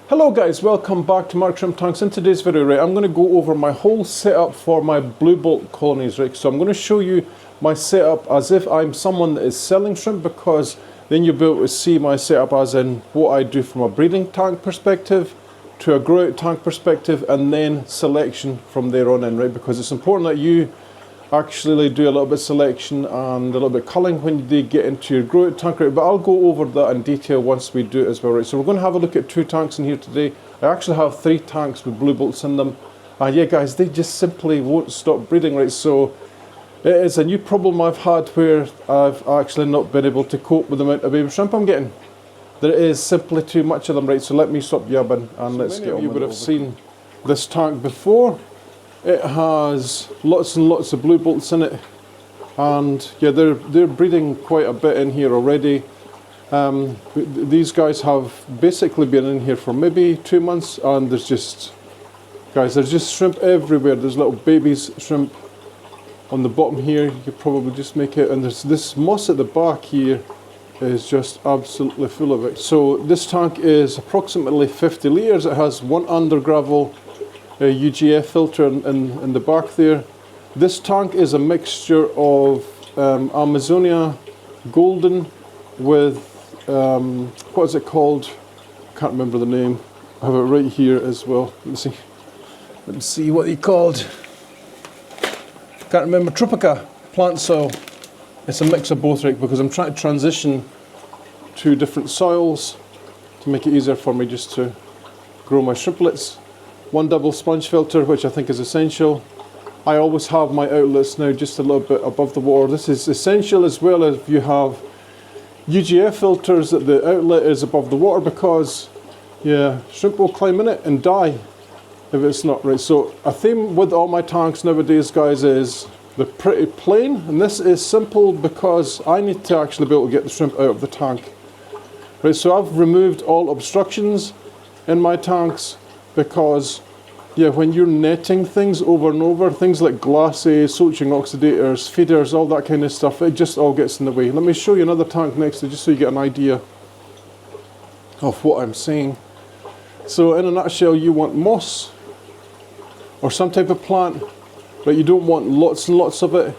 Hello guys, welcome back to Mark Shrimp Tanks. In today's video, right, I'm going to go over my whole setup for my blue bolt colonies, right? So I'm going to show you my setup as if I'm someone that is selling shrimp, because then you'll be able to see my setup as in what I do from a breeding tank perspective to a grow out tank perspective, and then selection from there on in, right? Because it's important that you actually do a little bit of selection and a little bit of culling when they get into your grow out tank, right? But I'll go over that in detail once we do it as well, right? So we're going to have a look at 2 tanks in here today. I actually have 3 tanks with blue bolts in them, and yeah guys, they just simply won't stop breeding, right? So it is a new problem I've had where I've actually not been able to cope with the amount of baby shrimp I'm getting. There is simply too much of them, right? So let me stop yabbing and let's get on. You would have seen this tank before. It has lots and lots of blue bolts in it, and yeah, they're breeding quite a bit in here already. These guys have basically been in here for maybe 2 months, and there's just shrimp everywhere. There's little babies shrimp on the bottom here, you could probably just make it, and there's this moss at the back here is just absolutely full of it. So this tank is approximately 50 litres. It has 1 under gravel UGF filter in the back there. This tank is a mixture of Amazonia Golden with what is it called? I can't remember the name. I have it right here as well. Let me see what he called. Can't remember. Tropica plant soil. It's a mix of both, right? Because I'm trying to transition to different soils to make it easier for me just to grow my shrimplets. 1 double sponge filter, which I think is essential. I always have my outlets now just a little bit above the water. This is essential, as well as if you have UGF filters that the outlet is above the water, because yeah, shrimp will climb in it and die if it's not right. So a theme with all my tanks nowadays, guys, is they're pretty plain, and this is simple because I need to actually be able to get the shrimp out of the tank. Right, so I've removed all obstructions in my tanks, because yeah, when you're netting things over and over, things like glasses, soaking oxidators, feeders, all that kind of stuff, it just all gets in the way. Let me show you another tank next to, just so you get an idea of what I'm saying. So in a nutshell, you want moss or some type of plant, but you don't want lots and lots of it,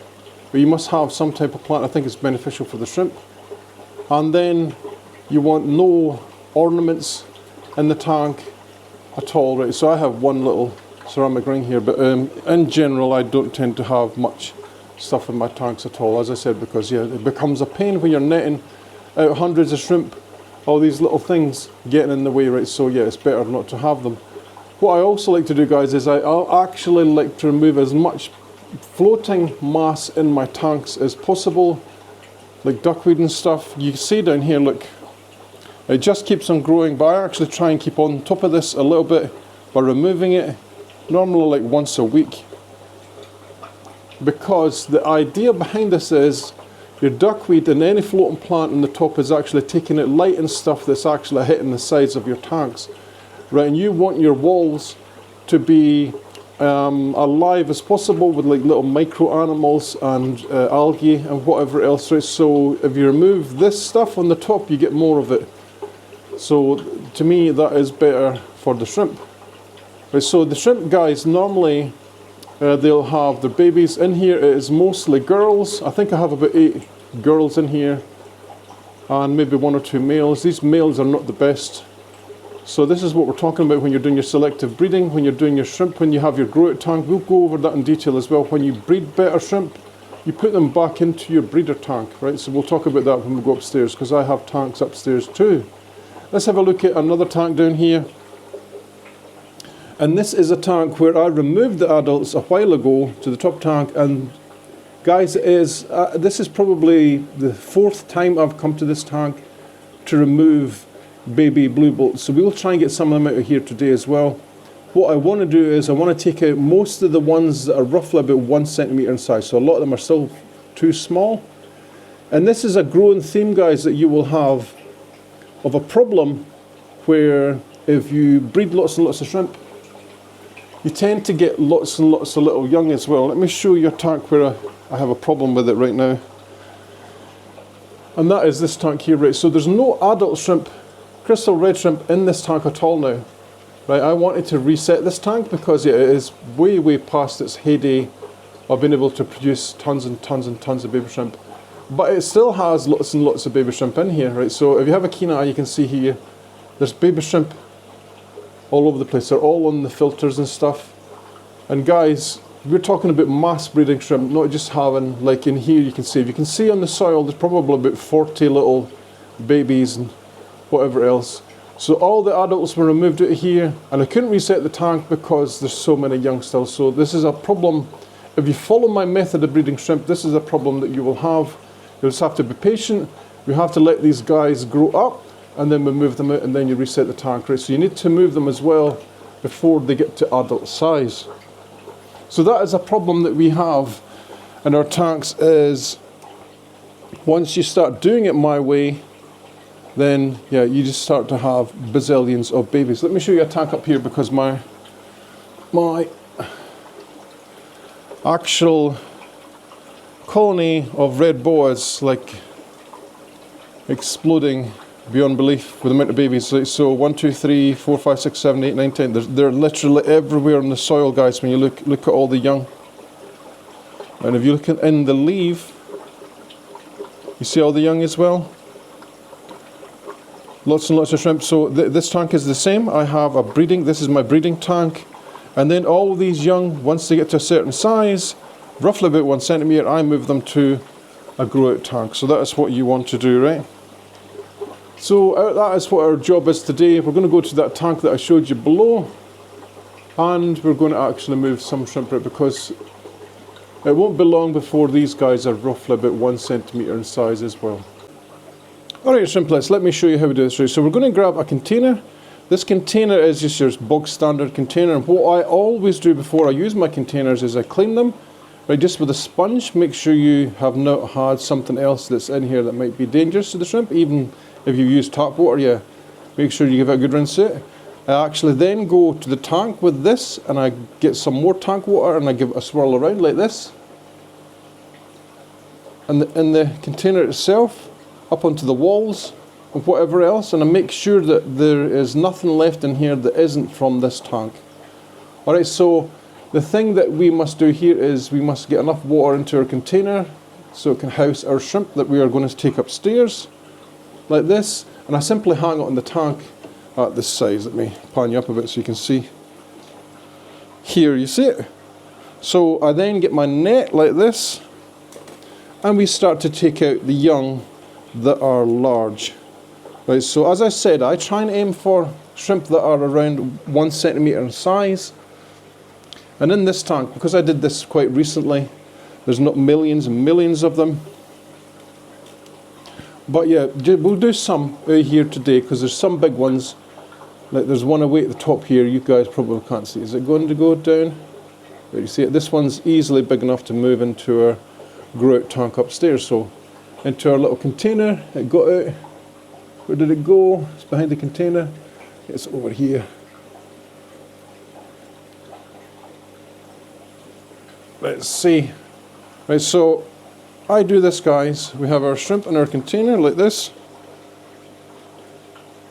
but you must have some type of plant. I think it's beneficial for the shrimp. And then you want no ornaments in the tank at all, right? So I have 1 little ceramic ring here, but in general I don't tend to have much stuff in my tanks at all, as I said, because yeah, it becomes a pain when you're netting out hundreds of shrimp, all these little things getting in the way, right? So yeah, it's better not to have them. What I also like to do, guys, is I'll actually like to remove as much floating mass in my tanks as possible, like duckweed and stuff. You see down here, look, it just keeps on growing, but I actually try and keep on top of this a little bit by removing it, normally like once a week. Because the idea behind this is your duckweed and any floating plant on the top is actually taking out light and stuff that's actually hitting the sides of your tanks. Right, and you want your walls to be alive as possible with like little micro animals and algae and whatever else, right? So if you remove this stuff on the top, you get more of it. So to me, that is better for the shrimp. Right, so the shrimp, guys, normally they'll have their babies in here. It is mostly girls. I think I have about 8 girls in here, and maybe 1 or 2 males. These males are not the best. So this is what we're talking about when you're doing your selective breeding, when you're doing your shrimp, when you have your grow out tank. We'll go over that in detail as well. When you breed better shrimp, you put them back into your breeder tank, right? So we'll talk about that when we go upstairs, because I have tanks upstairs too. Let's have a look at another tank down here. And this is a tank where I removed the adults a while ago to the top tank, and guys, this is probably the 4th time I've come to this tank to remove baby blue bolts. So we will try and get some of them out of here today as well. What I want to do is I want to take out most of the ones that are roughly about 1 centimetre in size. So a lot of them are still too small. And this is a growing theme, guys, that you will have of a problem where if you breed lots and lots of shrimp, you tend to get lots and lots of little young as well. Let me show you a tank where I have a problem with it right now. and that is this tank here, right? So there's no adult shrimp, crystal red shrimp in this tank at all now. Right, I wanted to reset this tank because it is way past its heyday of being able to produce tons and tons and tons of baby shrimp. But it still has lots and lots of baby shrimp in here, right? So if you have a keen eye, you can see here, there's baby shrimp all over the place. They're all on the filters and stuff. And guys, we're talking about mass breeding shrimp, not just having, like in here you can see, if you can see on the soil, there's probably about 40 little babies and whatever else. So all the adults were removed out of here, and I couldn't reset the tank because there's so many young still. So this is a problem. If you follow my method of breeding shrimp, this is a problem that you will have. You'll just have to be patient. You have to let these guys grow up, and then we move them out, and then you reset the tank, right? So you need to move them as well before they get to adult size. So that is a problem that we have in our tanks, is once you start doing it my way, then yeah, you just start to have bazillions of babies. Let me show you a tank up here, because my actual colony of red boa is like exploding beyond belief with the amount of babies. So 1, 2, 3, 4, 5, 6, 7, 8, 9, 10. They're literally everywhere in the soil, guys, when you look at all the young. And if you look in the leaf, you see all the young as well. Lots and lots of shrimp. So this tank is the same. I have a breeding, this is my breeding tank. And then all these young, once they get to a certain size, roughly about 1 centimetre, I move them to a grow out tank. So that is what you want to do, right? So that is what our job is today. We're going to go to that tank that I showed you below, and we're going to actually move some shrimp out, because it won't be long before these guys are roughly about 1 centimetre in size as well. Alright, shrimplets, let me show you how we do this. Right, so we're going to grab a container. This container is just your bog standard container, and what I always do before I use my containers is I clean them, right, just with a sponge. Make sure you have not had something else that's in here that might be dangerous to the shrimp. Even if you use tap water, yeah, make sure you give it a good rinse out. I actually then go to the tank with this, and I get some more tank water, and I give it a swirl around like this. And in the container itself, up onto the walls and whatever else, and I make sure that there is nothing left in here that isn't from this tank. Alright, so the thing that we must do here is we must get enough water into our container so it can house our shrimp that we are going to take upstairs, like this. And I simply hang it on the tank at this size. Let me pan you up a bit so you can see. Here, you see it? So I then get my net like this, and we start to take out the young that are large. Right, so as I said, I try and aim for shrimp that are around 1 centimetre in size. And in this tank, because I did this quite recently, there's not millions and millions of them. But yeah, we'll do some out here today, because there's some big ones. Like there's one away at the top here, you guys probably can't see. Is it going to go down? Right, you see it? This one's easily big enough to move into our grow out tank upstairs. So into our little container, it got out. Where did it go? It's behind the container. It's over here. Let's see. Right, so I do this, guys. We have our shrimp in our container like this,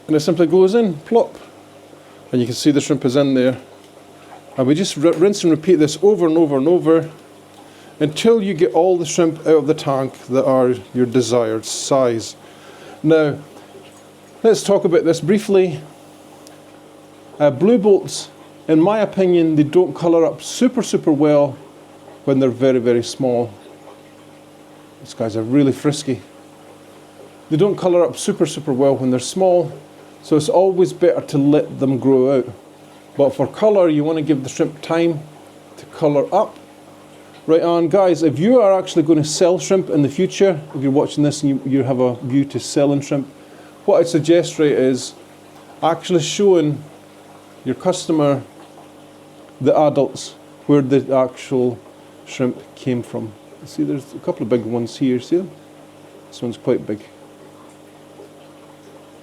and it simply goes in, plop, and you can see the shrimp is in there. And we just rinse and repeat this over and over and over until you get all the shrimp out of the tank that are your desired size. Now, let's talk about this briefly. Blue bolts, in my opinion, they don't colour up super well when they're very small. These guys are really frisky. They don't colour up super well when they're small, so it's always better to let them grow out. But for colour, you want to give the shrimp time to colour up. Right on, guys, if you are actually going to sell shrimp in the future, if you're watching this and you have a view to selling shrimp, what I'd suggest, right, is actually showing your customer, the adults, where the actual shrimp came from. See, there's a couple of big ones here, see them? This one's quite big.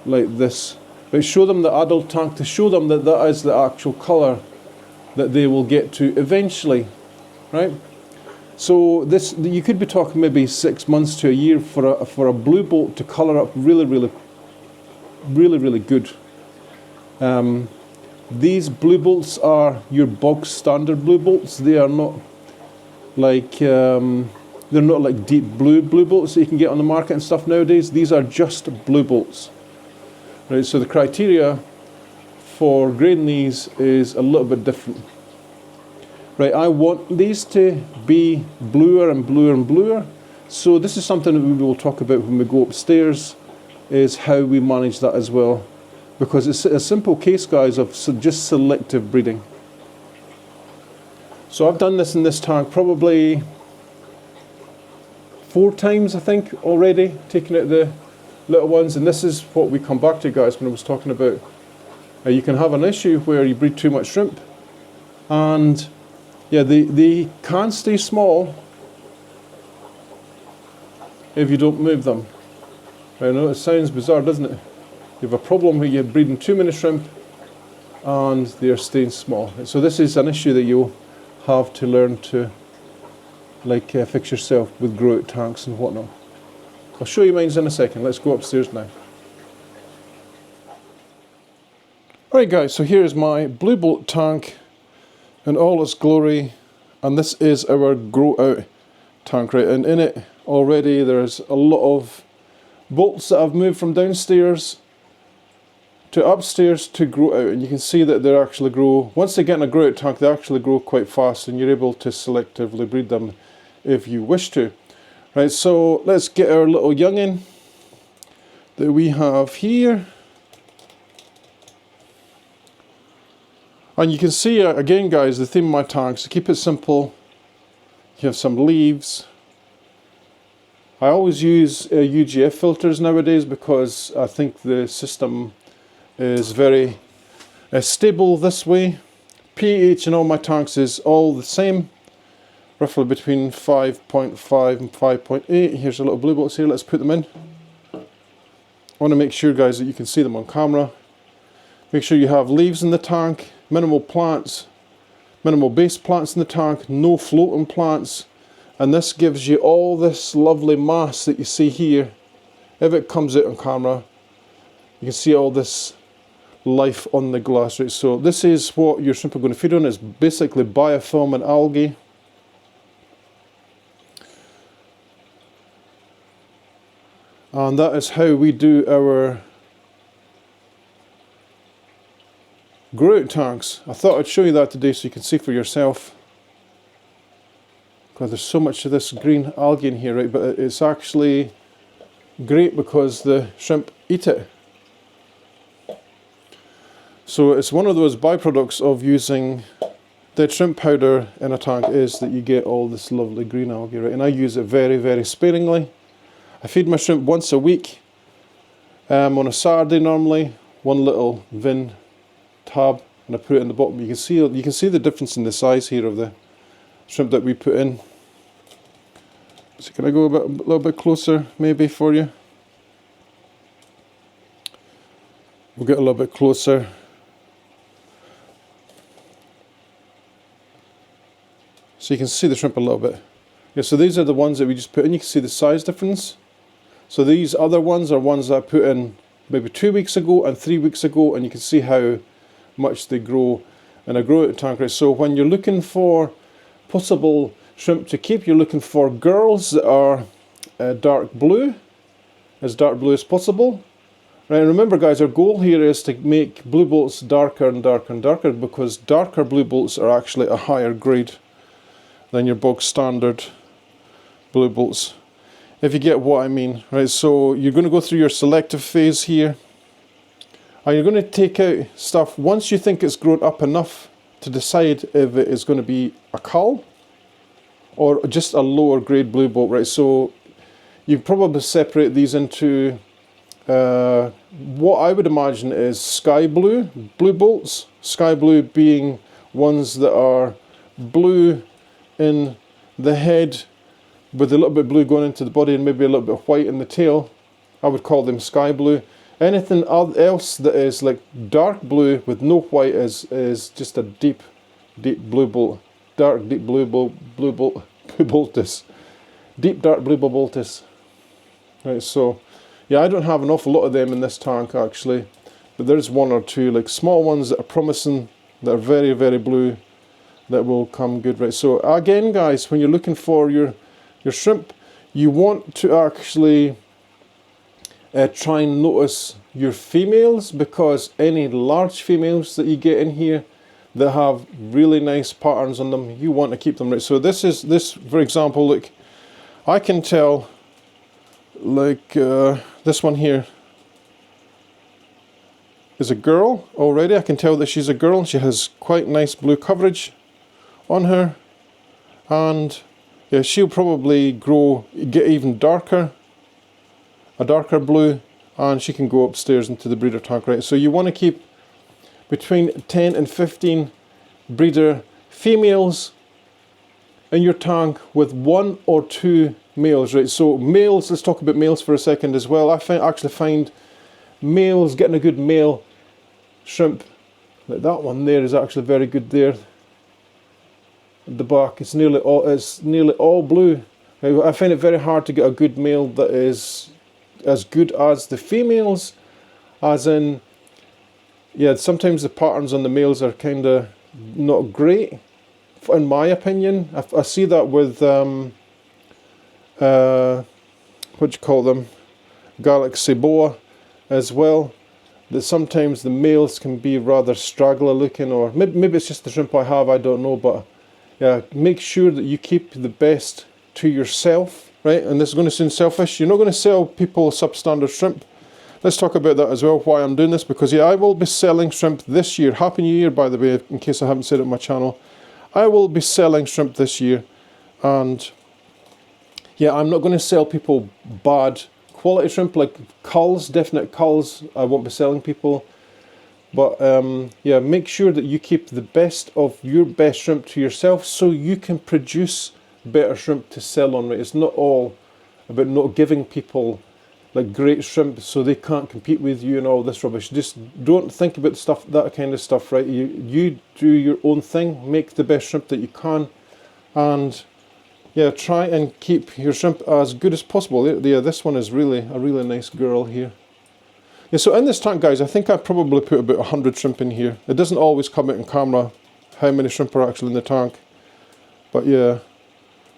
Like this. But show them the adult tank to show them that that is the actual colour that they will get to eventually, right? So this, you could be talking maybe 6 months to a year for a blue bolt to colour up really good. These blue bolts are your bog standard blue bolts. They are not like they're not like deep blue bolts that you can get on the market and stuff nowadays. These are just blue bolts, right? So the criteria for grading these is a little bit different, right? I want these to be bluer and bluer and bluer. So this is something that we will talk about when we go upstairs, is how we manage that as well, because it's a simple case, guys, of just selective breeding. So I've done this in this tank probably 4 times, I think, already, taking out the little ones. And this is what we come back to, guys, when I was talking about you can have an issue where you breed too much shrimp, and yeah, they can stay small if you don't move them. I know it sounds bizarre, doesn't it? You have a problem where you're breeding too many shrimp and they're staying small. So this is an issue that you'll have to learn to fix yourself with grow out tanks and whatnot. I'll show you mine in a second. Let's go upstairs now. Alright guys, so here's my blue bolt tank in all its glory, and this is our grow out tank, right? And in it already there's a lot of bolts that I've moved from downstairs to upstairs to grow out, and you can see that they actually grow, once they get in a grow out tank, they actually grow quite fast, and you're able to selectively breed them if you wish to. Right, so let's get our little youngin that we have here. And you can see again, guys, the theme of my tanks, to keep it simple, you have some leaves. I always use UGF filters nowadays because I think the system is very stable this way. pH in all my tanks is all the same, roughly between 5.5 and 5.8. Here's a little blue box here, let's put them in. I want to make sure, guys, that you can see them on camera. Make sure you have leaves in the tank, minimal plants, minimal base plants in the tank, no floating plants. And this gives you all this lovely mass that you see here. If it comes out on camera, you can see all this life on the glass, right? So this is what your shrimp are going to feed on. It's basically biofilm and algae. And that is how we do our grow out tanks. I thought I'd show you that today so you can see for yourself. Because there's so much of this green algae in here, right? But it's actually great because the shrimp eat it. So it's one of those byproducts of using dead shrimp powder in a tank, is that you get all this lovely green algae, right? And I use it very, very sparingly. I feed my shrimp once a week, on a Saturday normally, one little Vin tab, and I put it in the bottom. You can see the difference in the size here of the shrimp that we put in. So can I go a little bit closer maybe for you? We'll get a little bit closer. So you can see the shrimp a little bit. Yeah, so these are the ones that we just put in. You can see the size difference. So these other ones are ones that I put in maybe 2 weeks ago and 3 weeks ago, and you can see how much they grow in a grow out tank. Right? So when you're looking for possible shrimp to keep, you're looking for girls that are dark blue, as dark blue as possible. Right, and remember, guys, our goal here is to make blue bolts darker and darker and darker, because darker blue bolts are actually a higher grade than your bog standard blue bolts, if you get what I mean. Right, so you're going to go through your selective phase here, and you're going to take out stuff once you think it's grown up enough to decide if it is going to be a cull or just a lower grade blue bolt. Right, so you probably separate these into what I would imagine is sky blue blue bolts. Sky blue being ones that are blue in the head with a little bit of blue going into the body and maybe a little bit of white in the tail. I would call them sky blue. Anything else that is like dark blue with no white is just a deep blue bolt. Dark deep blue boltus. Deep dark blue boltus. Right, so yeah, I don't have an awful lot of them in this tank actually, but there's one or two like small ones that are promising, that are very, very blue, that will come good, right? So again, guys, when you're looking for your shrimp, you want to actually try and notice your females, because any large females that you get in here that have really nice patterns on them, you want to keep them, right? So this, for example, look, I can tell, like this one here is a girl already. I can tell that she's a girl. She has quite nice blue coverage on her, and yeah, she'll probably get even darker, a darker blue, and she can go upstairs into the breeder tank, right? So you want to keep between 10 and 15 breeder females in your tank with 1 or 2 males, right? So males, let's talk about males for a second as well. I actually find males, getting a good male shrimp, like that one there is actually very good there. At the back, it's nearly all blue. I find it very hard to get a good male that is as good as the females, as in, yeah, sometimes the patterns on the males are kind of not great, in my opinion. I see that with, what do you call them, Galaxy Boa as well, that sometimes the males can be rather straggler looking, or maybe it's just the shrimp I have, I don't know, but yeah, make sure that you keep the best to yourself, right? And this is going to sound selfish. You're not going to sell people substandard shrimp. Let's talk about that as well, why I'm doing this, because yeah, I will be selling shrimp this year. Happy New Year, by the way, in case I haven't said it on my channel. I will be selling shrimp this year, and yeah, I'm not going to sell people bad quality shrimp, like culls, definite culls, I won't be selling people. But yeah, make sure that you keep the best of your best shrimp to yourself, so you can produce better shrimp to sell on, right? It's not all about not giving people like great shrimp so they can't compete with you and all this rubbish. Just don't think about that kind of stuff, right? You do your own thing, make the best shrimp that you can, and yeah, try and keep your shrimp as good as possible. Yeah, this one is really a really nice girl here. Yeah, so in this tank, guys, I think I probably put about 100 shrimp in here. It doesn't always come out in camera how many shrimp are actually in the tank, but yeah,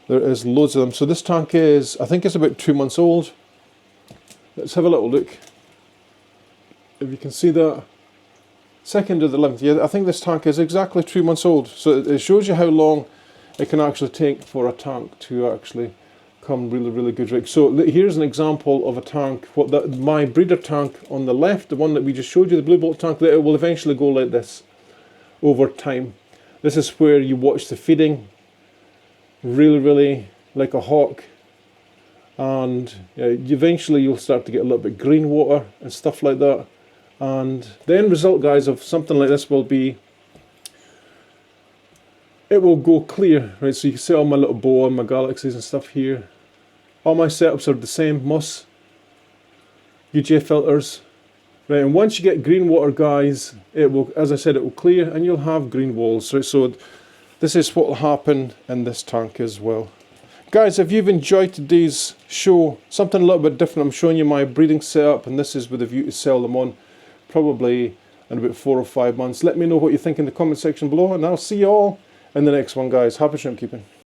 there is loads of them. So this tank is, I think it's about 2 months old. Let's have a little look. If you can see that, 2nd of the 11th. Yeah, I think this tank is exactly 2 months old. So it shows you how long it can actually take for a tank to actually come really, really good, right? So here's an example of a tank, my breeder tank on the left, the one that we just showed you, the blue bolt tank, that it will eventually go like this over time. This is where you watch the feeding, really, really like a hawk, and eventually you'll start to get a little bit green water and stuff like that. And the end result, guys, of something like this will be, it will go clear, right? So you can see all my little boa, my galaxies and stuff here. All my setups are the same, Moss, UJ filters, right? And once you get green water, guys, it will, as I said, it will clear and you'll have green walls, right? So this is what will happen in this tank as well. Guys, if you've enjoyed today's show, something a little bit different, I'm showing you my breeding setup, and this is with a view to sell them on probably in about 4 or 5 months. Let me know what you think in the comment section below, and I'll see you all in the next one, guys. Happy shrimp keeping.